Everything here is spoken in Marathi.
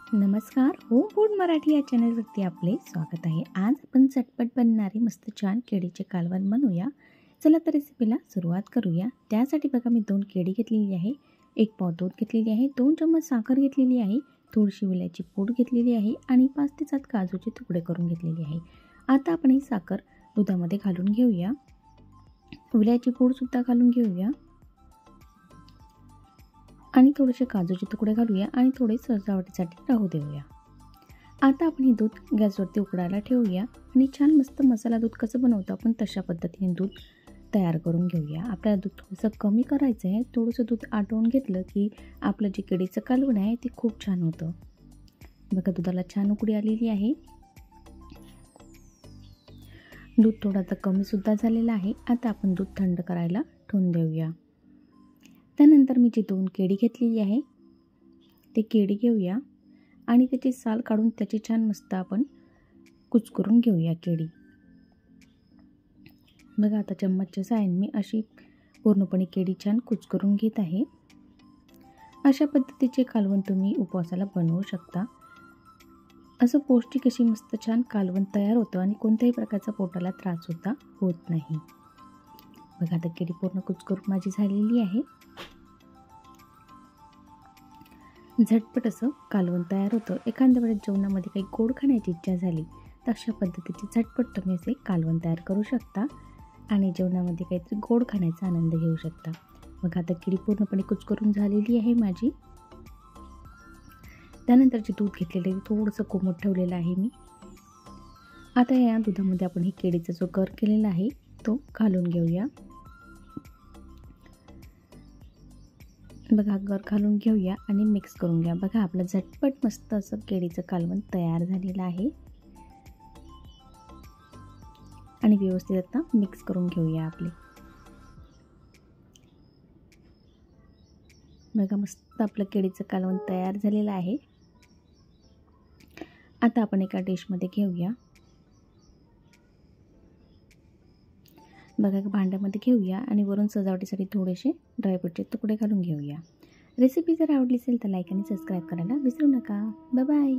नमस्कार. होम फूड मराठी या चॅनलवरती आपले स्वागत आहे. आज आपण झटपट बनणारे मस्त छान केळीचे कालवण बनवूया. चला तर रेसिपीला सुरुवात करूया. त्यासाठी बघा मी 2 केळी घेतलेली आहे, 1 पाव दूध घेतलेली आहे, 2 चम्मच साखर घेतलेली आहे, थोडीशी वेलची पूड घेतलेली आहे आणि 5 ते 7 काजूचे तुकडे करून घेतलेले आहे. आता आपण ही साखर दुधामध्ये घालून घेऊया. वेलची पूडसुद्धा घालून घेऊया आणि थोडेसे काजूचे तुकडे घालूया आणि थोडे सजावटीसाठी राहू देऊया. आता आपण हे दूध गॅसवरती उकळायला ठेवूया आणि छान मस्त मसाला दूध कसं बनवतो आपण तशा पद्धतीने दूध तयार करून घेऊया. आपल्याला दूध थोडंसं कमी करायचं आहे. थोडंसं दूध आटवून घेतलं की आपलं जे केळीचं कालवण आहे ते खूप छान होतं. बघा दुधाला छान उकळी आलेली आहे. दूध थोडंसं कमीसुद्धा झालेलं आहे. आता आपण दूध थंड करायला ठेवून देऊया. त्यानंतर मी जी 2 केळी घेतलेली आहे ते केळी घेऊया आणि त्याची साल काढून त्याची छान मस्त आपण कुचकरून घेऊया केळी. बघा आता चम्मचच्या साहाय्याने मी अशी पूर्णपणे केळी छान कुचकरून घेत आहे. अशा पद्धतीचे कालवण तुम्ही उपवासाला बनवू शकता. असं पौष्टिक अशी मस्त छान कालवण तयार होतं आणि कोणत्याही प्रकारचा पोटाला त्रास सुद्धा होत नाही. बघा आता केळी पूर्ण कुचकरून माझी झालेली आहे. झटपट असं कालवण तयार होतं. एखाद्या वेळेस जेवणामध्ये काही गोड खाण्याची इच्छा झाली तर अशा पद्धतीचे झटपट तुम्ही असे कालवण तयार करू शकता आणि जेवणामध्ये काहीतरी गोड खाण्याचा आनंद घेऊ शकता. बघा आता केळी पूर्णपणे कुचकरून झालेली आहे माझी. त्यानंतर जे दूध घेतलेलं आहे थोडंसं कोमट ठेवलेलं आहे मी. आता या दुधामध्ये आपण हे केळीचा जो गर केलेला आहे तो घालून घेऊया. बघा गर घालून घेऊया आणि मिक्स करून घ्या. बघा आपलं झटपट मस्त असं केळीचं कालवण तयार झालेलं आहे आणि व्यवस्थित आता मिक्स करून घेऊया आपले. बघा मस्त आपलं केळीचं कालवण तयार झालेलं आहे. आता आपण एका डिशमध्ये घेऊया. बघा भांड्यामध्ये घेऊया आणि वरून सजावटीसाठी थोडेसे ड्रायफ्रूटचे तुकडे घालून घेऊया. रेसिपी जर आवडली असेल तर लाईक आणि सबस्क्राईब करायला विसरू नका. Bye bye.